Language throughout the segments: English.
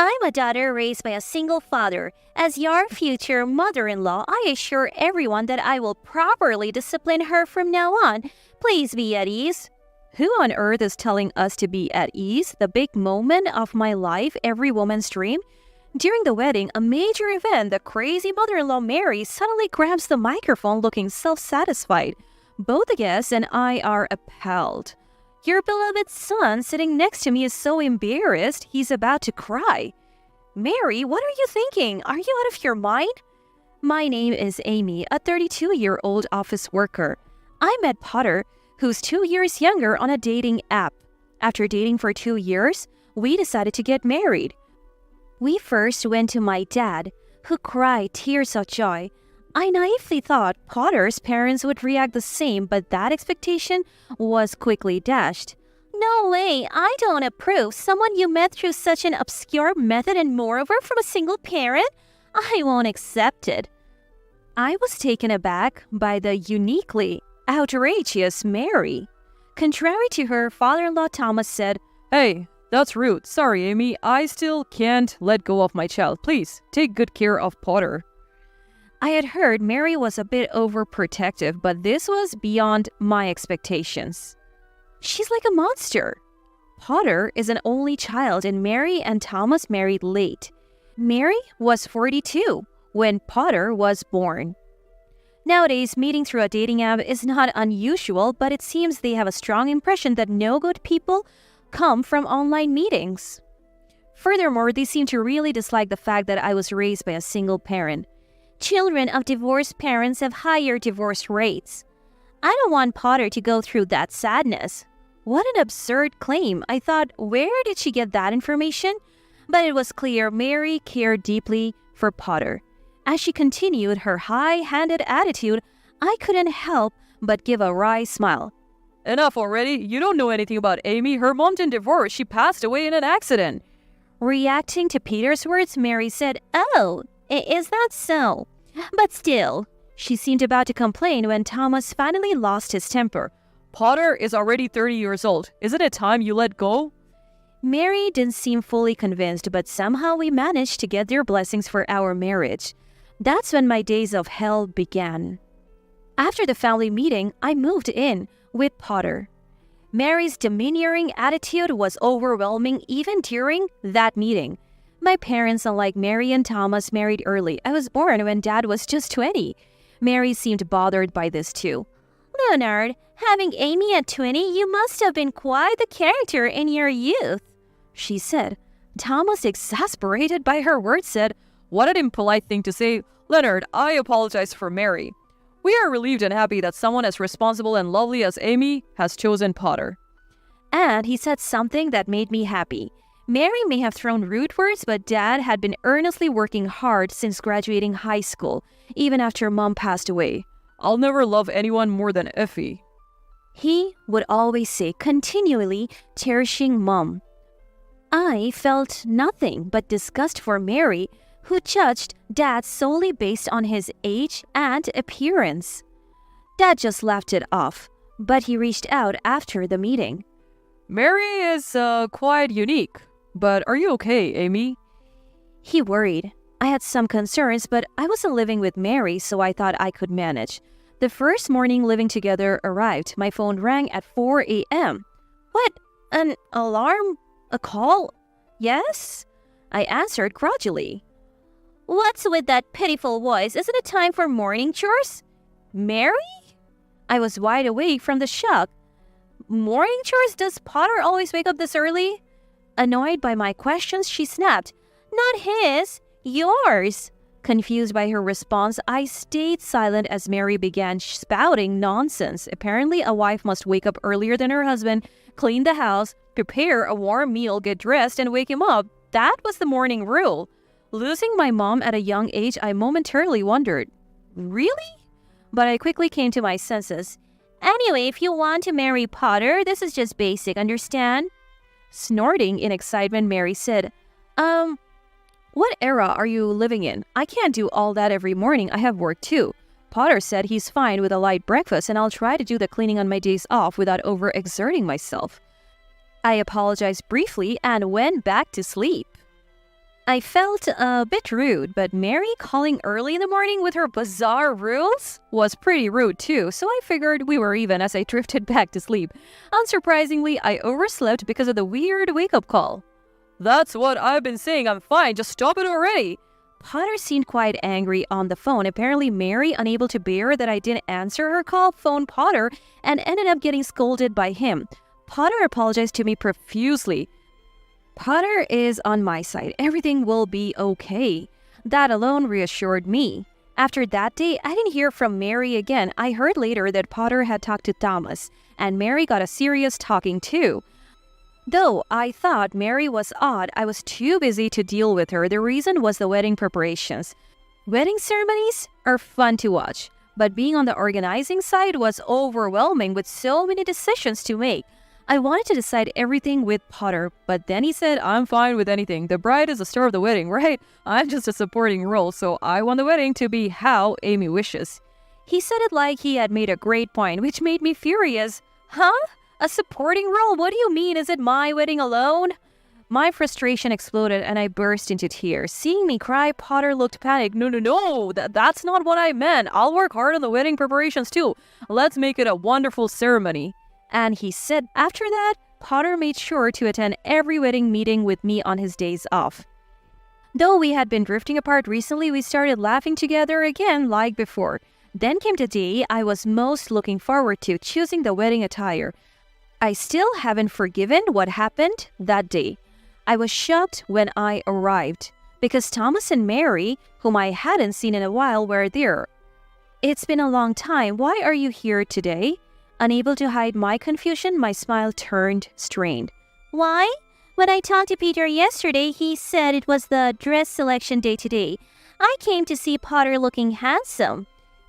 I'm a daughter raised by a single father. As your future mother-in-law, I assure everyone that I will properly discipline her from now on. Please be at ease." Who on earth is telling us to be at ease? The big moment of my life, every woman's dream? During the wedding, a major event, the crazy mother-in-law Mary suddenly grabs the microphone looking self-satisfied. Both the guests and I are appalled. "Your beloved son sitting next to me is so embarrassed, he's about to cry." "Mary, what are you thinking? Are you out of your mind?" My name is Amy, a 32-year-old office worker. I met Potter, who's 2 years younger, on a dating app. After dating for 2 years, we decided to get married. We first went to my dad, who cried tears of joy. I naively thought Potter's parents would react the same, but that expectation was quickly dashed. "No way, I don't approve. Someone you met through such an obscure method and moreover from a single parent? I won't accept it." I was taken aback by the uniquely outrageous Mary. Contrary to her father-in-law, Thomas said, "Hey, that's rude. Sorry, Amy. I still can't let go of my child. Please, take good care of Potter." I had heard Mary was a bit overprotective, but this was beyond my expectations. She's like a monster. Potter is an only child, and Mary and Thomas married late. Mary was 42 when Potter was born. Nowadays, meeting through a dating app is not unusual, but it seems they have a strong impression that no good people come from online meetings. Furthermore, they seem to really dislike the fact that I was raised by a single parent. Children of divorced parents have higher divorce rates. I don't want Potter to go through that sadness. What an absurd claim. I thought, where did she get that information? But it was clear Mary cared deeply for Potter. As she continued her high-handed attitude, I couldn't help but give a wry smile. "Enough already. You don't know anything about Amy. Her mom didn't divorce. She passed away in an accident." Reacting to Peter's words, Mary said, "Oh, is that so? But still," she seemed about to complain when Thomas finally lost his temper. "Potter is already 30 years old. Isn't it time you let go?" Mary didn't seem fully convinced, but somehow we managed to get their blessings for our marriage. That's when my days of hell began. After the family meeting, I moved in with Potter. Mary's demeaning attitude was overwhelming even during that meeting. My parents, unlike Mary and Thomas, married early. I was born when Dad was just 20. Mary seemed bothered by this too. "Leonard, having Amy at 20, you must have been quite the character in your youth," she said. Thomas, exasperated by her words, said, "What an impolite thing to say. Leonard, I apologize for Mary. We are relieved and happy that someone as responsible and lovely as Amy has chosen Potter." And he said something that made me happy. Mary may have thrown rude words, but Dad had been earnestly working hard since graduating high school, even after Mom passed away. "I'll never love anyone more than Effie," he would always say, continually cherishing Mom. I felt nothing but disgust for Mary, who judged Dad solely based on his age and appearance. Dad just laughed it off, but he reached out after the meeting. "Mary is quite unique. But are you okay, Amy?" He worried. I had some concerns, but I wasn't living with Mary, so I thought I could manage. The first morning living together arrived. My phone rang at 4 a.m. "What? An alarm? A call?" "Yes?" I answered grudgingly. "What's with that pitiful voice? Isn't it time for morning chores?" "Mary?" I was wide awake from the shock. "Morning chores? Does Potter always wake up this early?" Annoyed by my questions, she snapped, "Not his, yours." Confused by her response, I stayed silent as Mary began spouting nonsense. Apparently, a wife must wake up earlier than her husband, clean the house, prepare a warm meal, get dressed, and wake him up. That was the morning rule. Losing my mom at a young age, I momentarily wondered, really? But I quickly came to my senses. "Anyway, if you want to marry Potter, this is just basic, understand?" Snorting in excitement, Mary said, What era are you living in? I can't do all that every morning. I have work too." Potter said he's fine with a light breakfast and I'll try to do the cleaning on my days off without overexerting myself. I apologized briefly and went back to sleep. I felt a bit rude, but Mary calling early in the morning with her bizarre rules was pretty rude too, so I figured we were even as I drifted back to sleep. Unsurprisingly, I overslept because of the weird wake-up call. That's what I've been saying, I'm fine, just stop it already. Potter seemed quite angry on the phone. Apparently, Mary, unable to bear that I didn't answer her call, phoned Potter and ended up getting scolded by him. Potter apologized to me profusely. Potter is on my side. Everything will be okay. That alone reassured me. After that day, I didn't hear from Mary again. I heard later that Potter had talked to Thomas, and Mary got a serious talking to. Though I thought Mary was odd, I was too busy to deal with her. The reason was the wedding preparations. Wedding ceremonies are fun to watch, but being on the organizing side was overwhelming with so many decisions to make. I wanted to decide everything with Potter, but then he said, I'm fine with anything. The bride is the star of the wedding, right? I'm just a supporting role, so I want the wedding to be how Amy wishes. He said it like he had made a great point, which made me furious. Huh? A supporting role? What do you mean? Is it my wedding alone? My frustration exploded and I burst into tears. Seeing me cry, Potter looked panicked. No, that's not what I meant. I'll work hard on the wedding preparations too. Let's make it a wonderful ceremony. And he said after that, Potter made sure to attend every wedding meeting with me on his days off. Though we had been drifting apart recently, we started laughing together again like before. Then came the day I was most looking forward to, choosing the wedding attire. I still haven't forgiven what happened that day. I was shocked when I arrived, because Thomas and Mary, whom I hadn't seen in a while, were there. It's been a long time. Why are you here today? Unable to hide my confusion, my smile turned strained. Why? When I talked to Peter yesterday, he said it was the dress selection day today. I came to see Potter looking handsome,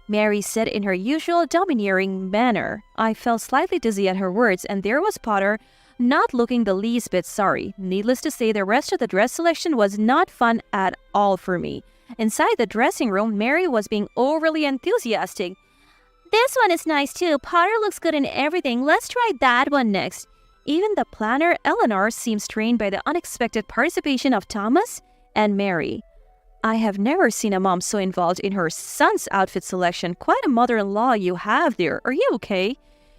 Mary said in her usual domineering manner. I felt slightly dizzy at her words, and there was Potter, not looking the least bit sorry. Needless to say, the rest of the dress selection was not fun at all for me. Inside the dressing room, Mary was being overly enthusiastic. This one is nice too. Potter looks good in everything. Let's try that one next. Even the planner, Eleanor, seemed strained by the unexpected participation of Thomas and Mary. I have never seen a mom so involved in her son's outfit selection. Quite a mother-in-law you have there. Are you okay?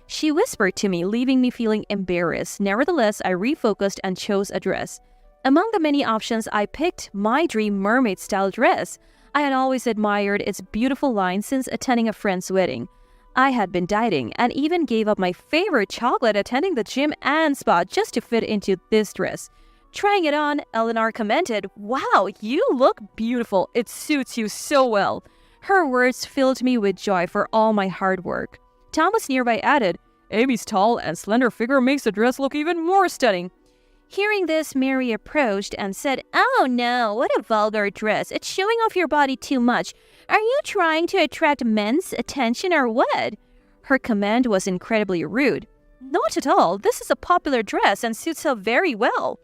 She whispered to me, leaving me feeling embarrassed. Nevertheless, I refocused and chose a dress. Among the many options, I picked my dream mermaid-style dress. I had always admired its beautiful line since attending a friend's wedding. I had been dieting and even gave up my favorite chocolate attending the gym and spa just to fit into this dress. Trying it on, Eleanor commented, "Wow, you look beautiful. It suits you so well." Her words filled me with joy for all my hard work. Thomas nearby added, "Amy's tall and slender figure makes the dress look even more stunning." Hearing this, Mary approached and said, "Oh no, what a vulgar dress. It's showing off your body too much. Are you trying to attract men's attention or what?" Her command was incredibly rude. "Not at all. This is a popular dress and suits her very well."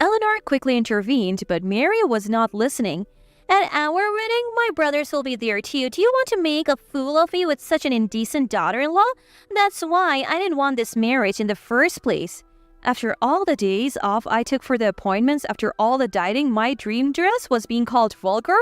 Eleanor quickly intervened, but Mary was not listening. "At our wedding, my brothers will be there too. Do you want to make a fool of me with such an indecent daughter-in-law? That's why I didn't want this marriage in the first place." After all the days off I took for the appointments, after all the dieting, my dream dress was being called vulgar?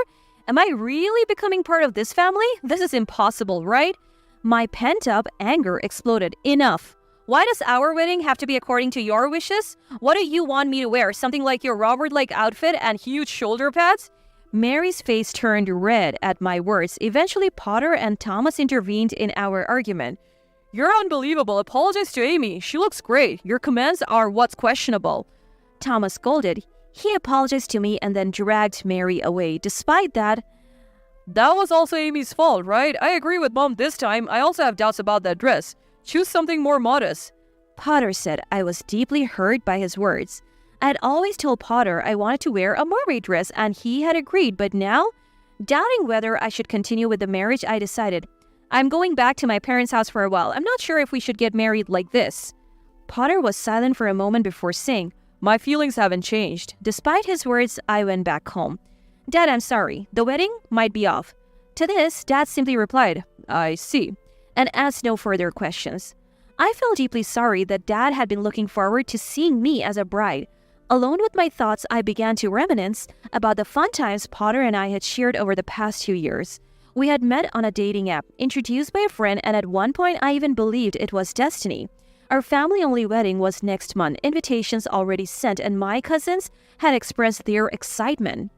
Am I really becoming part of this family? This is impossible, right? My pent-up anger exploded. Enough. Why does our wedding have to be according to your wishes? What do you want me to wear? Something like your Robert-like outfit and huge shoulder pads? Mary's face turned red at my words. Eventually, Potter and Thomas intervened in our argument. "You're unbelievable. Apologize to Amy. She looks great. Your commands are what's questionable." Thomas scolded. He apologized to me and then dragged Mary away. Despite that was also Amy's fault, right? I agree with Mom this time. I also have doubts about that dress. Choose something more modest. Potter said. I was deeply hurt by his words. I had always told Potter I wanted to wear a mermaid dress and he had agreed, but now, doubting whether I should continue with the marriage, I decided, I'm going back to my parents' house for a while. I'm not sure if we should get married like this. Potter was silent for a moment before saying, "My feelings haven't changed." Despite his words, I went back home. "Dad, I'm sorry. The wedding might be off." To this, Dad simply replied, "I see," and asked no further questions. I felt deeply sorry that Dad had been looking forward to seeing me as a bride. Alone with my thoughts, I began to reminisce about the fun times Potter and I had shared over the past 2 years. We had met on a dating app, introduced by a friend, and at one point I even believed it was destiny. Our family-only wedding was next month, invitations already sent, and my cousins had expressed their excitement.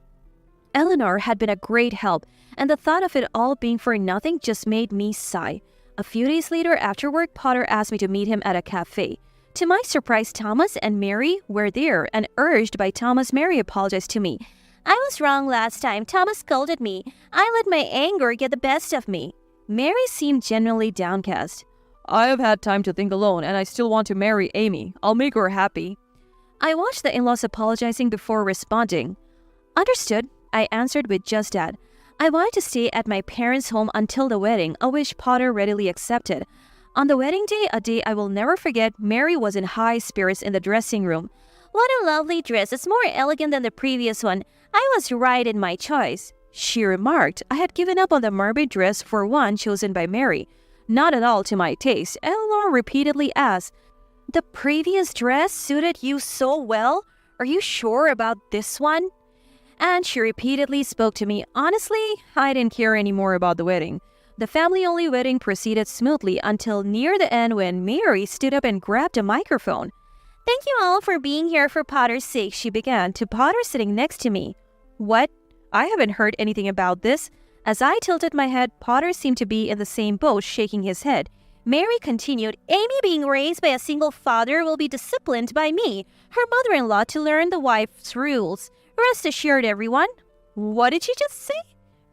Eleanor had been a great help, and the thought of it all being for nothing just made me sigh. A few days later, after work, Potter asked me to meet him at a cafe. To my surprise, Thomas and Mary were there, and urged by Thomas, Mary apologized to me. I was wrong last time. Thomas scolded me. I let my anger get the best of me. Mary seemed genuinely downcast. I have had time to think alone, and I still want to marry Amy. I'll make her happy. I watched the in-laws apologizing before responding. Understood, I answered with just that. I wanted to stay at my parents' home until the wedding, a wish Potter readily accepted. On the wedding day, a day I will never forget, Mary was in high spirits in the dressing room. What a lovely dress. It's more elegant than the previous one. I was right in my choice, she remarked. I had given up on the mermaid dress for one chosen by Mary. Not at all to my taste, Eleanor repeatedly asked. The previous dress suited you so well? Are you sure about this one? And she repeatedly spoke to me. Honestly, I didn't care anymore about the wedding. The family-only wedding proceeded smoothly until near the end when Mary stood up and grabbed a microphone. Thank you all for being here for Potter's sake, she began, to Potter sitting next to me. What? I haven't heard anything about this. As I tilted my head, Potter seemed to be in the same boat, shaking his head. Mary continued, Amy being raised by a single father will be disciplined by me, her mother-in-law, to learn the wife's rules. Rest assured, everyone. What did she just say?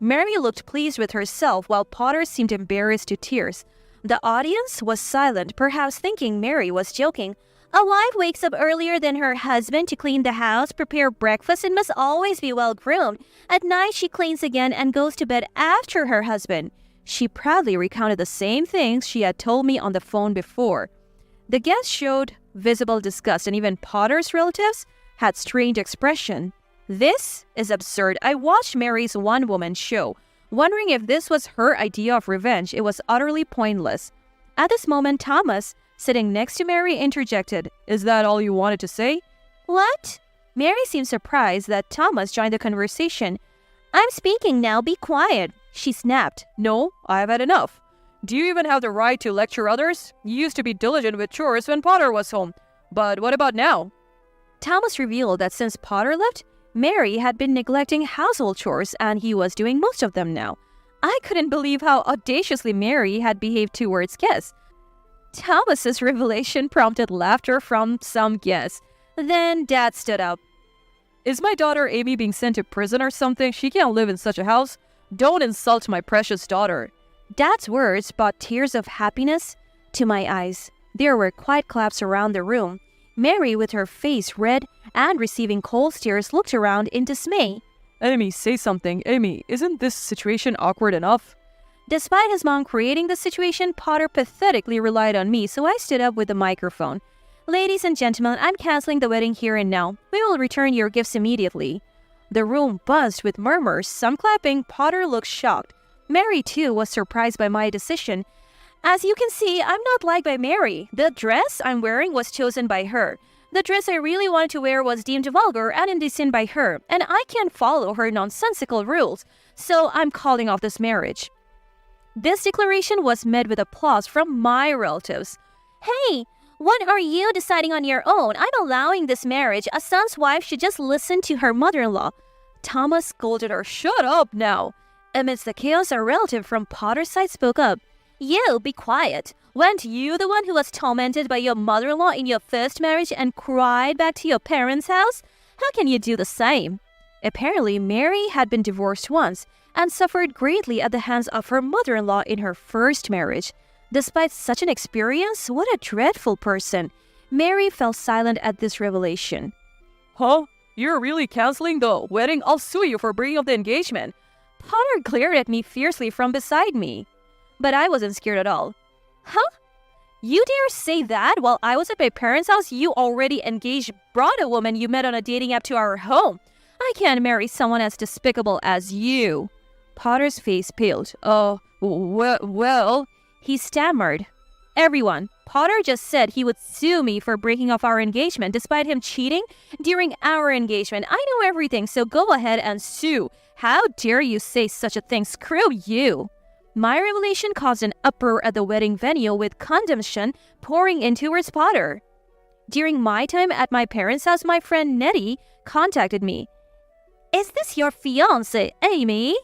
Mary looked pleased with herself while Potter seemed embarrassed to tears. The audience was silent, perhaps thinking Mary was joking. A wife wakes up earlier than her husband to clean the house, prepare breakfast, and must always be well-groomed. At night, she cleans again and goes to bed after her husband. She proudly recounted the same things she had told me on the phone before. The guests showed visible disgust, and even Potter's relatives had strange expression. This is absurd. I watched Mary's one-woman show, wondering if this was her idea of revenge. It was utterly pointless. At this moment, Thomas, sitting next to Mary, interjected. Is that all you wanted to say? What? Mary seemed surprised that Thomas joined the conversation. I'm speaking now. Be quiet, she snapped. No, I have had enough. Do you even have the right to lecture others? You used to be diligent with chores when Potter was home. But what about now? Thomas revealed that since Potter left, Mary had been neglecting household chores, and he was doing most of them now. I couldn't believe how audaciously Mary had behaved towards guests. Thomas's revelation prompted laughter from some guests. Then Dad stood up. Is my daughter Amy being sent to prison or something? She can't live in such a house. Don't insult my precious daughter. Dad's words brought tears of happiness to my eyes. There were quiet claps around the room. Mary, with her face red and receiving cold stares, looked around in dismay. Amy, say something. Amy, isn't this situation awkward enough? Despite his mom creating the situation, Potter pathetically relied on me, so I stood up with the microphone. Ladies and gentlemen, I'm canceling the wedding here and now. We will return your gifts immediately. The room buzzed with murmurs, some clapping. Potter looked shocked. Mary, too, was surprised by my decision. As you can see, I'm not liked by Mary. The dress I'm wearing was chosen by her. The dress I really wanted to wear was deemed vulgar and indecent by her, and I can't follow her nonsensical rules, so I'm calling off this marriage. This declaration was met with applause from my relatives. Hey, what are you deciding on your own? I'm allowing this marriage. A son's wife should just listen to her mother-in-law. Thomas scolded her. Shut up now. Amidst the chaos, a relative from Potter's side spoke up. You, be quiet. Weren't you the one who was tormented by your mother-in-law in your first marriage and cried back to your parents' house? How can you do the same? Apparently, Mary had been divorced once and suffered greatly at the hands of her mother-in-law in her first marriage. Despite such an experience, what a dreadful person. Mary fell silent at this revelation. Huh? You're really canceling the wedding? I'll sue you for breaking up the engagement. Potter glared at me fiercely from beside me. But I wasn't scared at all. Huh? You dare say that while I was at my parents' house? You already engaged, brought a woman you met on a dating app to our home. I can't marry someone as despicable as you. Potter's face paled. Well, he stammered. Everyone, Potter just said he would sue me for breaking off our engagement despite him cheating during our engagement. I know everything, so go ahead and sue. How dare you say such a thing? Screw you. My revelation caused an uproar at the wedding venue with condemnation pouring in towards Potter. During my time at my parents' house, my friend Nettie contacted me. Is this your fiancé, Amy?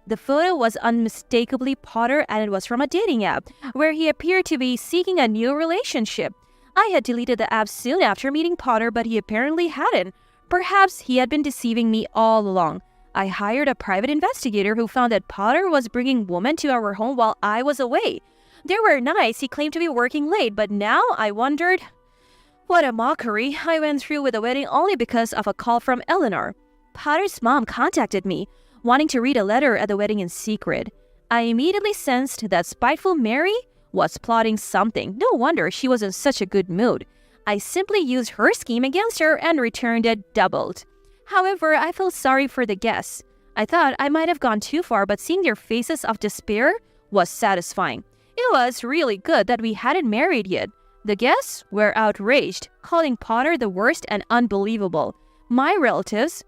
The photo was unmistakably Potter, and it was from a dating app where he appeared to be seeking a new relationship. I had deleted the app soon after meeting Potter, but he apparently hadn't. Perhaps he had been deceiving me all along. I hired a private investigator who found that Potter was bringing women to our home while I was away. They were nice. He claimed to be working late, but now I wondered. What a mockery. I went through with the wedding only because of a call from Eleanor. Potter's mom contacted me, wanting to read a letter at the wedding in secret. I immediately sensed that spiteful Mary was plotting something. No wonder she was in such a good mood. I simply used her scheme against her and returned it doubled. However, I felt sorry for the guests. I thought I might have gone too far, but seeing their faces of despair was satisfying. It was really good that we hadn't married yet. The guests were outraged, calling Potter the worst and unbelievable. My relatives,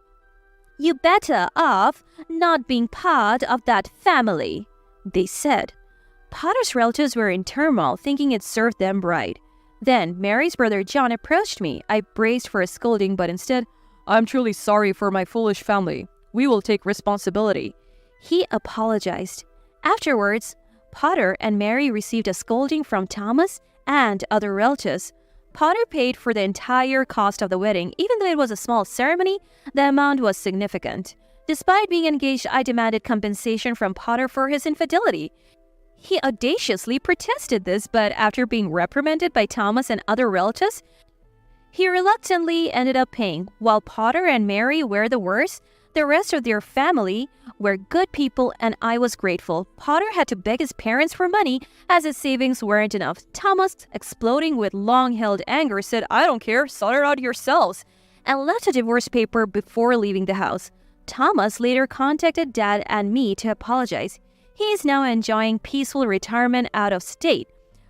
"You better off not being part of that family," they said. Potter's relatives were in turmoil, thinking it served them right. Then Mary's brother John approached me. I braced for a scolding, but instead, I'm truly sorry for my foolish family. We will take responsibility. He apologized. Afterwards, Potter and Mary received a scolding from Thomas and other relatives. Potter paid for the entire cost of the wedding. Even though it was a small ceremony, the amount was significant. Despite being engaged, I demanded compensation from Potter for his infidelity. He audaciously protested this, but after being reprimanded by Thomas and other relatives, he reluctantly ended up paying. While Potter and Mary were the worst, the rest of their family were good people, and I was grateful. Potter had to beg his parents for money as his savings weren't enough. Thomas, exploding with long-held anger, said, "I don't care, sort it out yourselves," and left a divorce paper before leaving the house. Thomas later contacted Dad and me to apologize. He is now enjoying peaceful retirement out of state.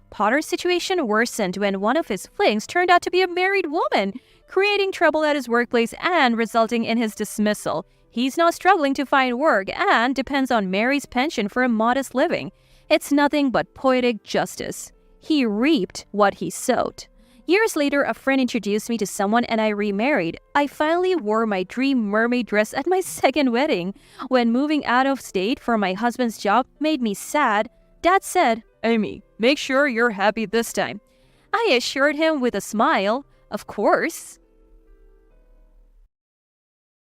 Potter's situation worsened when one of his flings turned out to be a married woman, creating trouble at his workplace and resulting in his dismissal. He's now struggling to find work and depends on Mary's pension for a modest living. It's nothing but poetic justice. He reaped what he sowed. Years later, a friend introduced me to someone and I remarried. I finally wore my dream mermaid dress at my second wedding. When moving out of state for my husband's job made me sad, Dad said, Amy, make sure you're happy this time. I assured him with a smile, "Of course."